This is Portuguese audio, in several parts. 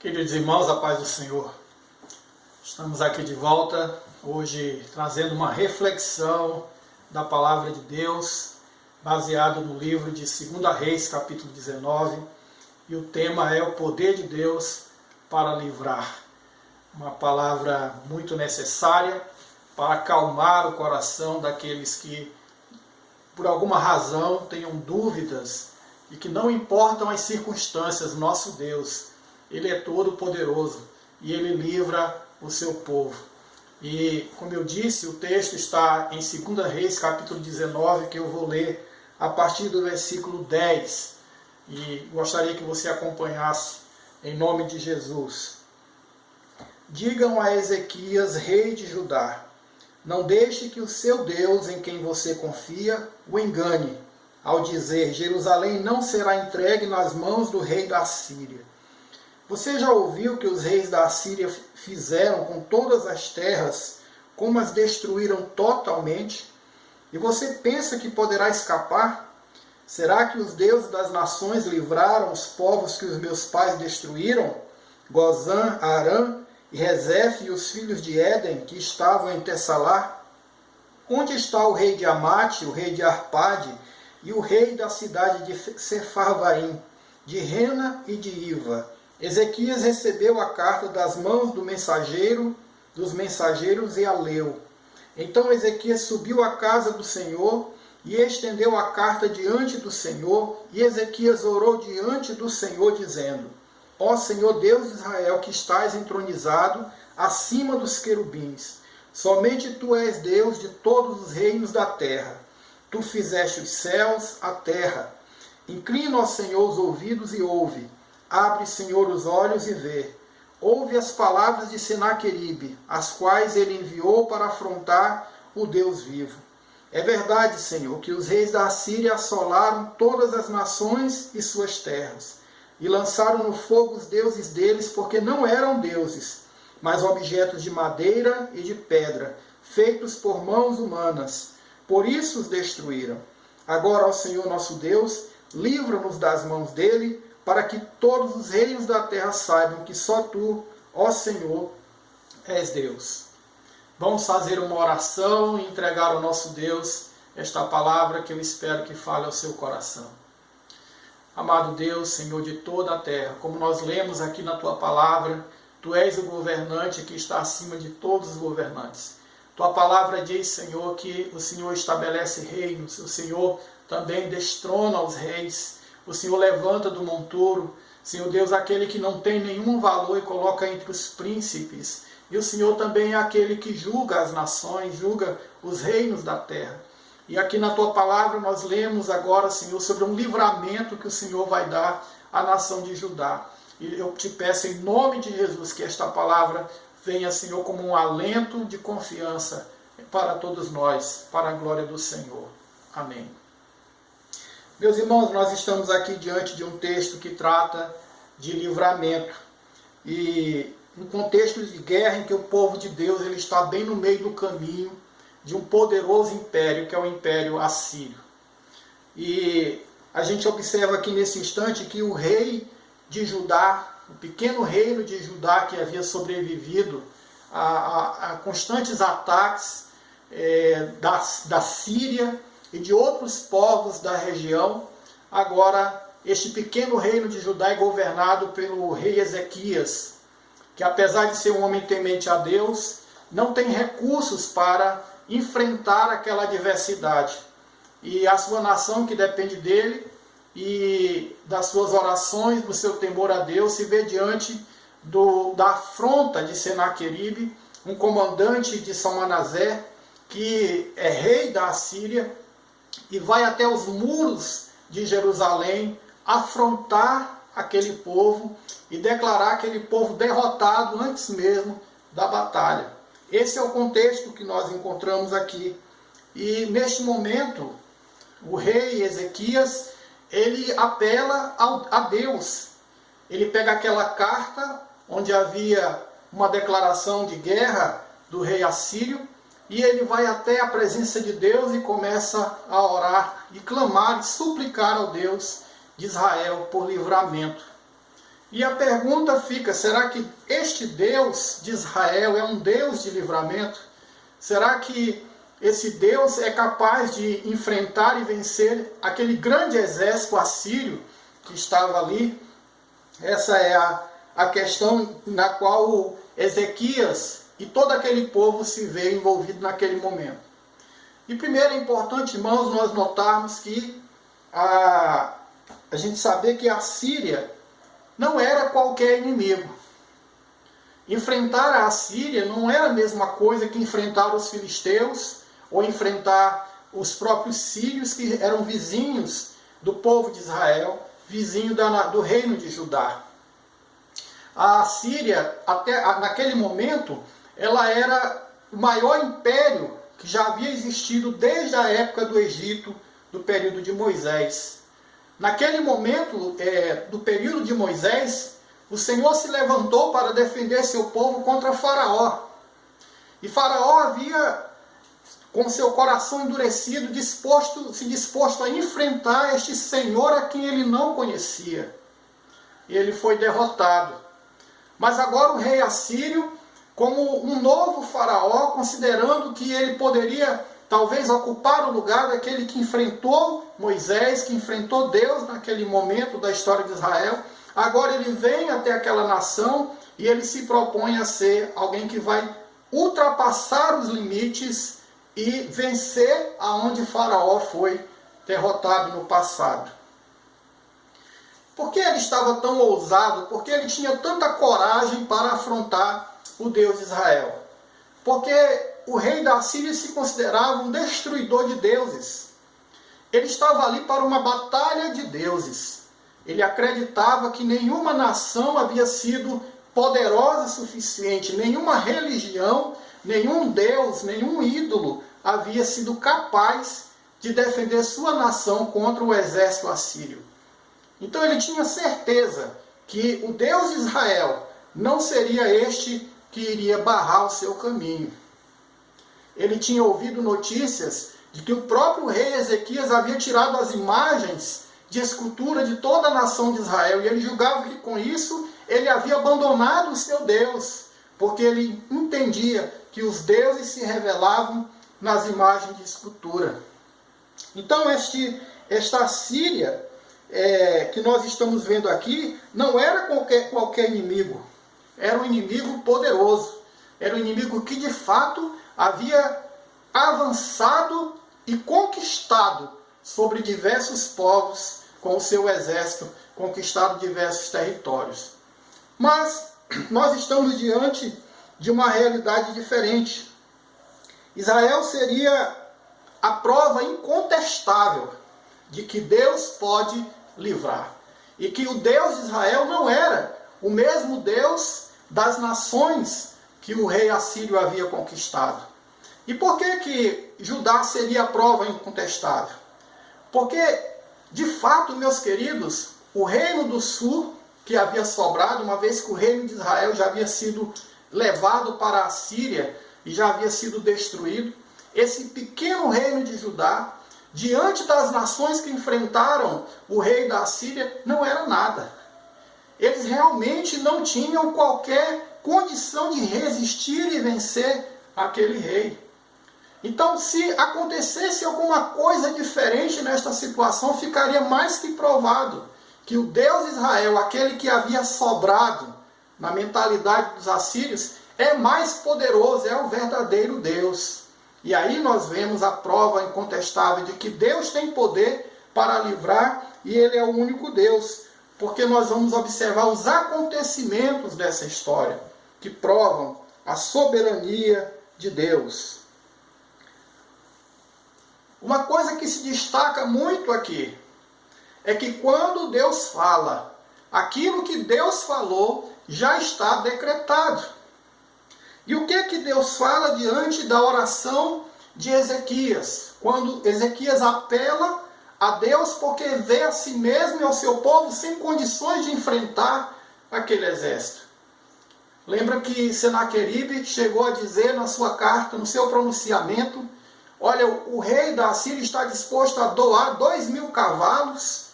Queridos irmãos, a paz do Senhor. Estamos aqui de volta, hoje trazendo uma reflexão da Palavra de Deus, baseado no livro de 2 Reis, capítulo 19, e o tema é o poder de Deus para livrar. Uma palavra muito necessária para acalmar o coração daqueles que, por alguma razão, tenham dúvidas e que não importam as circunstâncias, nosso Deus, Ele é todo poderoso e Ele livra o seu povo. E, como eu disse, o texto está em 2 Reis, capítulo 19, que eu vou ler a partir do versículo 10. E gostaria que você acompanhasse em nome de Jesus. Digam a Ezequias, rei de Judá, não deixe que o seu Deus, em quem você confia, o engane, ao dizer, Jerusalém não será entregue nas mãos do rei da Síria. Você já ouviu que os reis da Síria fizeram com todas as terras, como as destruíram totalmente? E você pensa que poderá escapar? Será que os deuses das nações livraram os povos que os meus pais destruíram? Gozã, Arã e Rezefe e os filhos de Éden, que estavam em Tessalá? Onde está o rei de Amate, o rei de Arpade e o rei da cidade de Sefarvaim, de Rena e de Iva? Ezequias recebeu a carta das mãos dos mensageiros e a leu. Então Ezequias subiu à casa do Senhor e estendeu a carta diante do Senhor, e Ezequias orou diante do Senhor, dizendo, Ó Senhor Deus de Israel, que estás entronizado acima dos querubins, somente Tu és Deus de todos os reinos da terra. Tu fizeste os céus, a terra. Inclina, ó Senhor, os ouvidos e ouve. Abre, Senhor, os olhos e vê. Ouve as palavras de Senaqueribe, as quais ele enviou para afrontar o Deus vivo. É verdade, Senhor, que os reis da Síria assolaram todas as nações e suas terras, e lançaram no fogo os deuses deles, porque não eram deuses, mas objetos de madeira e de pedra, feitos por mãos humanas. Por isso os destruíram. Agora, ó Senhor nosso Deus, livra-nos das mãos dele, para que todos os reinos da terra saibam que só Tu, ó Senhor, és Deus. Vamos fazer uma oração e entregar ao nosso Deus esta palavra que eu espero que fale ao seu coração. Amado Deus, Senhor de toda a terra, como nós lemos aqui na Tua palavra, Tu és o governante que está acima de todos os governantes. Tua palavra diz, Senhor, que o Senhor estabelece reinos, o Senhor também destrona os reis, o Senhor levanta do monturo, Senhor Deus, aquele que não tem nenhum valor e coloca entre os príncipes. E o Senhor também é aquele que julga as nações, julga os reinos da terra. E aqui na Tua palavra nós lemos agora, Senhor, sobre um livramento que o Senhor vai dar à nação de Judá. E eu te peço em nome de Jesus que esta palavra venha, Senhor, como um alento de confiança para todos nós, para a glória do Senhor. Amém. Meus irmãos, nós estamos aqui diante de um texto que trata de livramento e um contexto de guerra em que o povo de Deus ele está bem no meio do caminho de um poderoso império, que é o Império Assírio. E a gente observa aqui nesse instante que o rei de Judá, o pequeno reino de Judá que havia sobrevivido a constantes ataques da Síria, e de outros povos da região, agora este pequeno reino de Judá é governado pelo rei Ezequias, que apesar de ser um homem temente a Deus, não tem recursos para enfrentar aquela adversidade. E a sua nação, que depende dele, e das suas orações, do seu temor a Deus, se vê diante da afronta de Senaqueribe, um comandante de Salmanasé, que é rei da Síria, e vai até os muros de Jerusalém afrontar aquele povo e declarar aquele povo derrotado antes mesmo da batalha. Esse é o contexto que nós encontramos aqui. E neste momento, o rei Ezequias, ele apela a Deus. Ele pega aquela carta onde havia uma declaração de guerra do rei assírio, e ele vai até a presença de Deus e começa a orar e clamar e suplicar ao Deus de Israel por livramento. E a pergunta fica, será que este Deus de Israel é um Deus de livramento? Será que esse Deus é capaz de enfrentar e vencer aquele grande exército assírio que estava ali? Essa é a questão na qual Ezequias e todo aquele povo se vê envolvido naquele momento. E primeiro é importante, irmãos, nós notarmos que a gente saber que a Síria não era qualquer inimigo. Enfrentar a Assíria não era a mesma coisa que enfrentar os filisteus ou enfrentar os próprios sírios que eram vizinhos do povo de Israel, vizinho do reino de Judá. A Síria, até naquele momento, ela era o maior império que já havia existido desde a época do Egito, do período de Moisés. Naquele momento, do período de Moisés, o Senhor se levantou para defender seu povo contra Faraó. E Faraó havia, com seu coração endurecido, se disposto a enfrentar este Senhor a quem ele não conhecia. E ele foi derrotado. Mas agora o rei assírio, como um novo Faraó, considerando que ele poderia talvez ocupar o lugar daquele que enfrentou Moisés, que enfrentou Deus naquele momento da história de Israel, agora ele vem até aquela nação e ele se propõe a ser alguém que vai ultrapassar os limites e vencer aonde Faraó foi derrotado no passado. Por que ele estava tão ousado? Por que ele tinha tanta coragem para afrontar o Deus de Israel? Porque o rei da Síria se considerava um destruidor de deuses. Ele estava ali para uma batalha de deuses. Ele acreditava que nenhuma nação havia sido poderosa o suficiente, nenhuma religião, nenhum deus, nenhum ídolo havia sido capaz de defender sua nação contra o exército assírio. Então ele tinha certeza que o Deus de Israel não seria este que iria barrar o seu caminho. Ele tinha ouvido notícias de que o próprio rei Ezequias havia tirado as imagens de escultura de toda a nação de Israel, e ele julgava que com isso ele havia abandonado o seu Deus, porque ele entendia que os deuses se revelavam nas imagens de escultura. Então esta Síria que nós estamos vendo aqui não era qualquer inimigo, era um inimigo poderoso, era um inimigo que de fato havia avançado e conquistado sobre diversos povos com o seu exército, conquistado diversos territórios. Mas nós estamos diante de uma realidade diferente. Israel seria a prova incontestável de que Deus pode livrar. E que o Deus de Israel não era o mesmo Deus das nações que o rei assírio havia conquistado. E por que Judá seria a prova incontestável? Porque, de fato, meus queridos, o reino do sul, que havia sobrado, uma vez que o reino de Israel já havia sido levado para a Síria e já havia sido destruído, esse pequeno reino de Judá, diante das nações que enfrentaram o rei da Síria, não era nada. Eles realmente não tinham qualquer condição de resistir e vencer aquele rei. Então, se acontecesse alguma coisa diferente nesta situação, ficaria mais que provado que o Deus de Israel, aquele que havia sobrado na mentalidade dos assírios, é mais poderoso, é o verdadeiro Deus. E aí nós vemos a prova incontestável de que Deus tem poder para livrar e Ele é o único Deus. Porque nós vamos observar os acontecimentos dessa história que provam a soberania de Deus. Uma coisa que se destaca muito aqui é que quando Deus fala, aquilo que Deus falou já está decretado. E o que Deus fala diante da oração de Ezequias? Quando Ezequias apela a Deus porque vê a si mesmo e ao seu povo sem condições de enfrentar aquele exército. Lembra que Senaqueribe chegou a dizer na sua carta, no seu pronunciamento, olha, o rei da Síria está disposto a doar 2.000 cavalos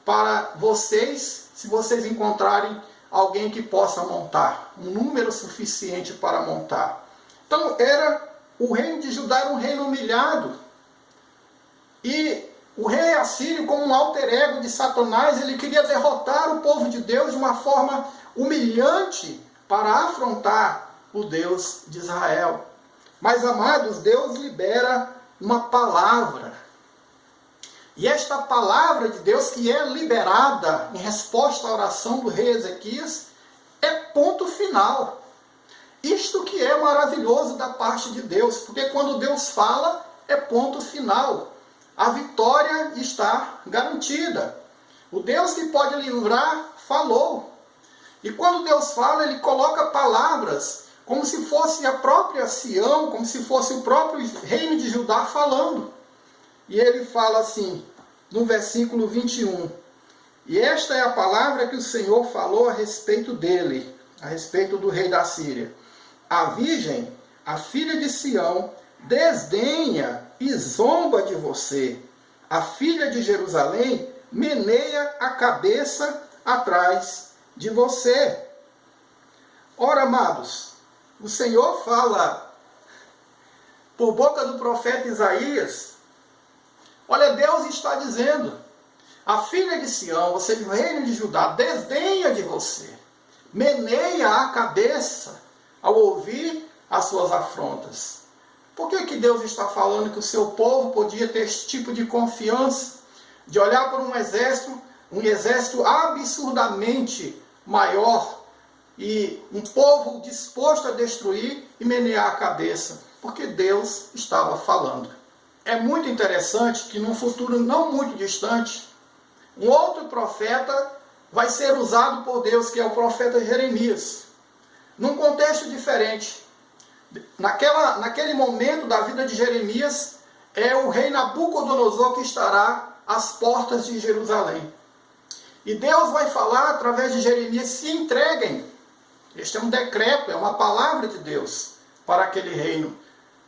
para vocês, se vocês encontrarem alguém que possa montar, um número suficiente para montar. Então o reino de Judá era um reino humilhado. E o rei assírio, como um alter ego de Satanás, ele queria derrotar o povo de Deus de uma forma humilhante para afrontar o Deus de Israel. Mas, amados, Deus libera uma palavra. E esta palavra de Deus, que é liberada em resposta à oração do rei Ezequias, é ponto final. Isto que é maravilhoso da parte de Deus, porque quando Deus fala, é ponto final. A vitória está garantida. O Deus que pode livrar, falou. E quando Deus fala, Ele coloca palavras, como se fosse a própria Sião, como se fosse o próprio reino de Judá falando. E Ele fala assim, no versículo 21. E esta é a palavra que o Senhor falou a respeito dele, a respeito do rei da Síria. A virgem, a filha de Sião, desdenha e zomba de você. A filha de Jerusalém meneia a cabeça atrás de você. Ora, amados, o Senhor fala por boca do profeta Isaías. Olha, Deus está dizendo, a filha de Sião, você do reino de Judá, desdenha de você. Meneia a cabeça ao ouvir as suas afrontas. Por que Deus está falando que o seu povo podia ter esse tipo de confiança, de olhar para um exército absurdamente maior, e um povo disposto a destruir e menear a cabeça? Porque Deus estava falando. É muito interessante que num futuro não muito distante, um outro profeta vai ser usado por Deus, que é o profeta Jeremias, num contexto diferente. Naquele momento da vida de Jeremias, é o rei Nabucodonosor que estará às portas de Jerusalém. E Deus vai falar através de Jeremias: se entreguem. Este é um decreto, é uma palavra de Deus para aquele reino.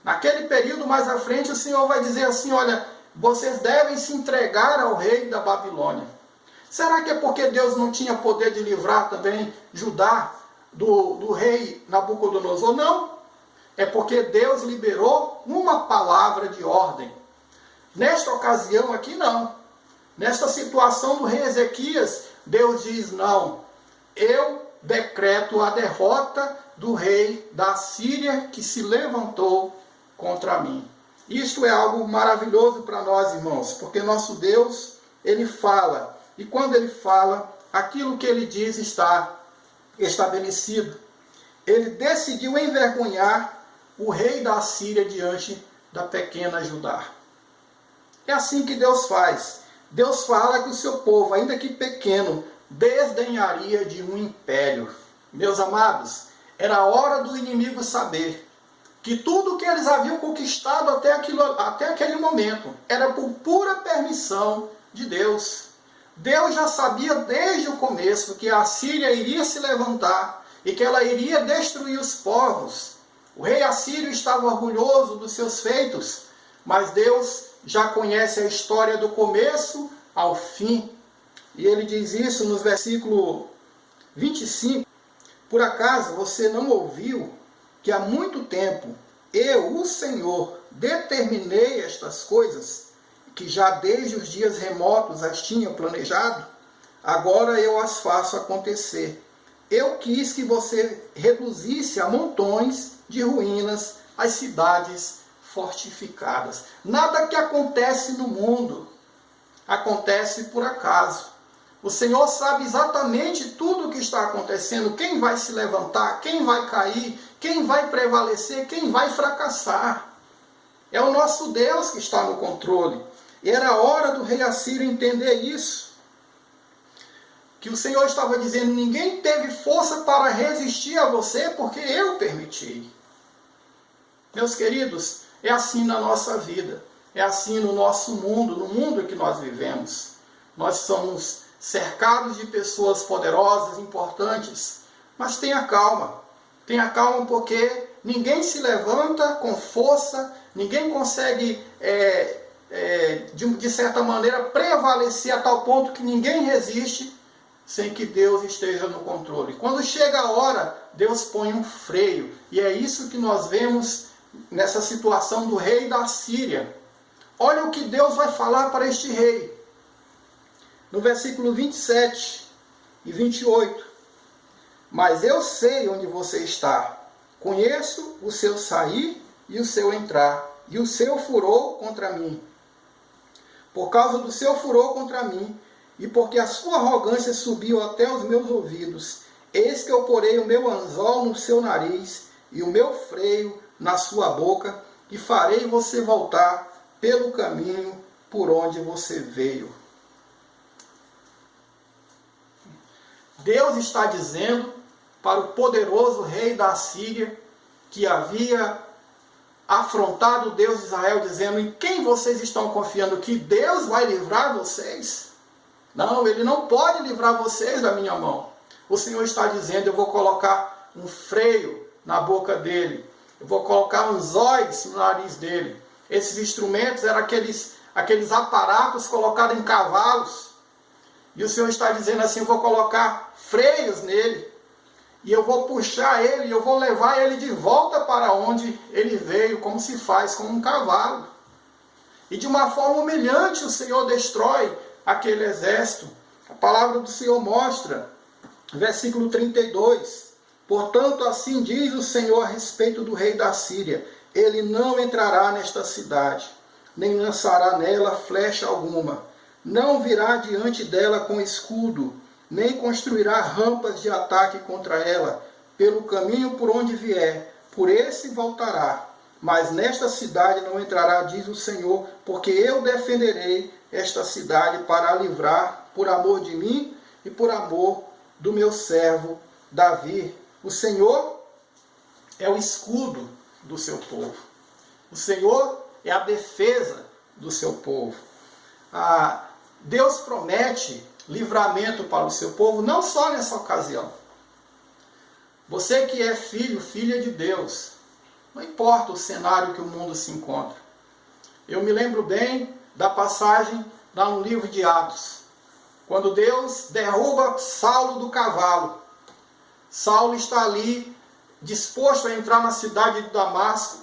Naquele período mais à frente, o Senhor vai dizer assim: olha, vocês devem se entregar ao rei da Babilônia. Será que é porque Deus não tinha poder de livrar também Judá do rei Nabucodonosor? Não. É porque Deus liberou uma palavra de ordem. Nesta ocasião aqui, não. Nesta situação do rei Ezequias, Deus diz: não, eu decreto a derrota do rei da Síria que se levantou contra mim. Isto é algo maravilhoso para nós, irmãos, porque nosso Deus, Ele fala. E quando Ele fala, aquilo que Ele diz está estabelecido. Ele decidiu envergonhar o rei da Síria diante da pequena Judá. É assim que Deus faz. Deus fala que o seu povo, ainda que pequeno, desdenharia de um império. Meus amados, era a hora do inimigo saber que tudo que eles haviam conquistado até aquele momento era por pura permissão de Deus. Deus já sabia desde o começo que a Síria iria se levantar e que ela iria destruir os povos. O rei assírio estava orgulhoso dos seus feitos, mas Deus já conhece a história do começo ao fim. E ele diz isso no versículo 25. Por acaso você não ouviu que há muito tempo eu, o Senhor, determinei estas coisas, que já desde os dias remotos as tinha planejado? Agora eu as faço acontecer. Eu quis que você reduzisse a montões de ruínas as cidades fortificadas. Nada que acontece no mundo acontece por acaso. O Senhor sabe exatamente tudo o que está acontecendo, quem vai se levantar, quem vai cair, quem vai prevalecer, quem vai fracassar. É o nosso Deus que está no controle. E era a hora do rei assírio entender isso. Que o Senhor estava dizendo: ninguém teve força para resistir a você, porque eu permiti. Meus queridos, é assim na nossa vida. É assim no nosso mundo, no mundo que nós vivemos. Nós somos cercados de pessoas poderosas, importantes. Mas tenha calma. Tenha calma, porque ninguém se levanta com força, ninguém consegue, de certa maneira, prevalecer a tal ponto que ninguém resiste sem que Deus esteja no controle. Quando chega a hora, Deus põe um freio. E é isso que nós vemos nessa situação do rei da Síria. Olha o que Deus vai falar para este rei. No versículo 27 e 28. Mas eu sei onde você está. Conheço o seu sair e o seu entrar, e o seu furor contra mim. Por causa do seu furor contra mim, e porque a sua arrogância subiu até os meus ouvidos, eis que eu porei o meu anzol no seu nariz e o meu freio na sua boca, e farei você voltar pelo caminho por onde você veio. Deus está dizendo para o poderoso rei da Síria, que havia afrontado o Deus de Israel, dizendo: em quem vocês estão confiando? Que Deus vai livrar vocês? Não, Ele não pode livrar vocês da minha mão. O Senhor está dizendo: eu vou colocar um freio na boca dele, eu vou colocar anzóis no nariz dele. Esses instrumentos eram aqueles aparatos colocados em cavalos. E o Senhor está dizendo assim: eu vou colocar freios nele, e eu vou puxar ele, e eu vou levar ele de volta para onde ele veio, como se faz com um cavalo. E de uma forma humilhante o Senhor destrói aquele exército. A palavra do Senhor mostra, versículo 32, portanto assim diz o Senhor a respeito do rei da Síria: ele não entrará nesta cidade, nem lançará nela flecha alguma, não virá diante dela com escudo, nem construirá rampas de ataque contra ela. Pelo caminho por onde vier, por esse voltará. Mas nesta cidade não entrará, diz o Senhor, porque eu defenderei esta cidade para a livrar, por amor de mim e por amor do meu servo Davi. O Senhor é o escudo do seu povo. O Senhor é a defesa do seu povo. Deus promete livramento para o seu povo, não só nessa ocasião. Você que é filho, filha de Deus, não importa o cenário que o mundo se encontra. Eu me lembro bem da passagem lá no livro de Atos, quando Deus derruba Saulo do cavalo. Saulo está ali, disposto a entrar na cidade de Damasco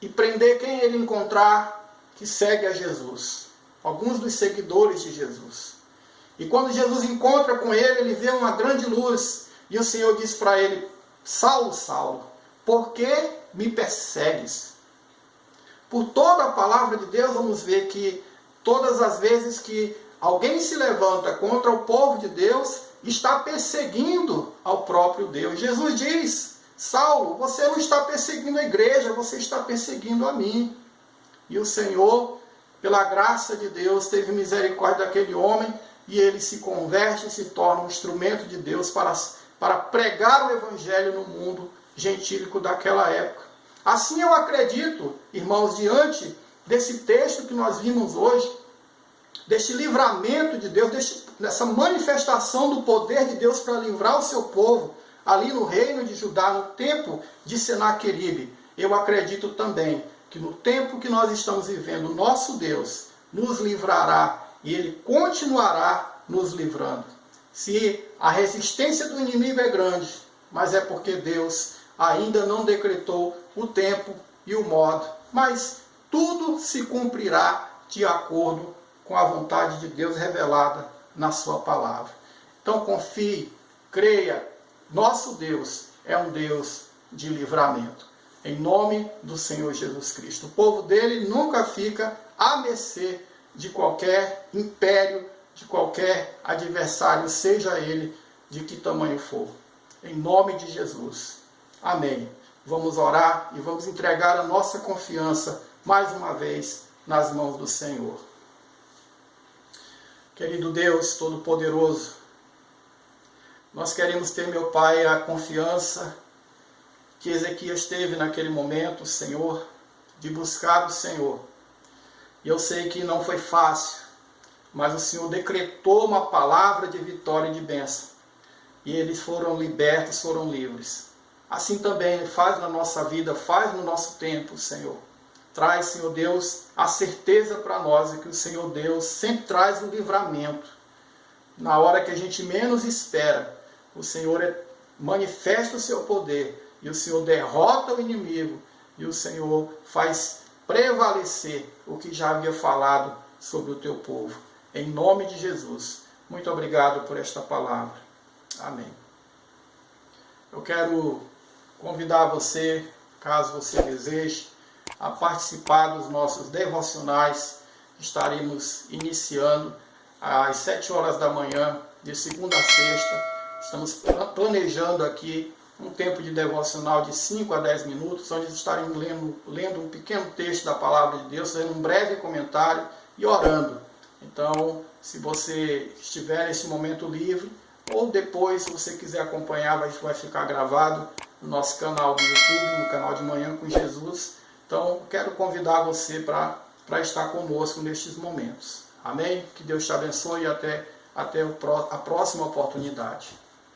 e prender quem ele encontrar que segue a Jesus. Alguns dos seguidores de Jesus. E quando Jesus encontra com ele, ele vê uma grande luz. E o Senhor diz para ele: Saulo, Saulo, por que me persegues? Por toda a palavra de Deus, vamos ver que todas as vezes que alguém se levanta contra o povo de Deus, está perseguindo ao próprio Deus. Jesus diz: Saulo, você não está perseguindo a igreja, você está perseguindo a mim. E o Senhor, pela graça de Deus, teve misericórdia daquele homem, e ele se converte e se torna um instrumento de Deus para pregar o evangelho no mundo gentílico daquela época. Assim eu acredito, irmãos, diante desse texto que nós vimos hoje, deste livramento de Deus, dessa manifestação do poder de Deus para livrar o seu povo, ali no reino de Judá, no tempo de Senaqueribe, eu acredito também que no tempo que nós estamos vivendo, nosso Deus nos livrará e Ele continuará nos livrando. Se a resistência do inimigo é grande, mas é porque Deus ainda não decretou o tempo e o modo, mas tudo se cumprirá de acordo com a vontade de Deus revelada na sua palavra. Então confie, creia, nosso Deus é um Deus de livramento. Em nome do Senhor Jesus Cristo. O povo dele nunca fica à mercê de qualquer império, de qualquer adversário, seja ele de que tamanho for. Em nome de Jesus. Amém. Vamos orar e vamos entregar a nossa confiança, mais uma vez, nas mãos do Senhor. Querido Deus Todo-Poderoso, nós queremos ter, meu Pai, a confiança que Ezequias teve naquele momento, Senhor, de buscar o Senhor. E eu sei que não foi fácil, mas o Senhor decretou uma palavra de vitória e de bênção. E eles foram libertos, foram livres. Assim também faz na nossa vida, faz no nosso tempo, Senhor. Traz, Senhor Deus, a certeza para nós de que o Senhor Deus sempre traz o livramento. na hora que a gente menos espera, o Senhor manifesta o seu poder, e o Senhor derrota o inimigo, e o Senhor faz prevalecer o que já havia falado sobre o teu povo. Em nome de Jesus. Muito obrigado por esta palavra. Amém. Eu quero convidar você, caso você deseje, a participar dos nossos devocionais. Estaremos iniciando às 7 horas da manhã, de segunda a sexta. Estamos planejando aqui um tempo de devocional de 5 a 10 minutos, onde estaremos lendo um pequeno texto da palavra de Deus, fazendo um breve comentário e orando. Então, se você estiver nesse momento livre, ou depois, se você quiser acompanhar, vai ficar gravado no nosso canal do YouTube, no canal de Manhã com Jesus. Então, quero convidar você para estar conosco nestes momentos. Amém? Que Deus te abençoe e até a próxima oportunidade.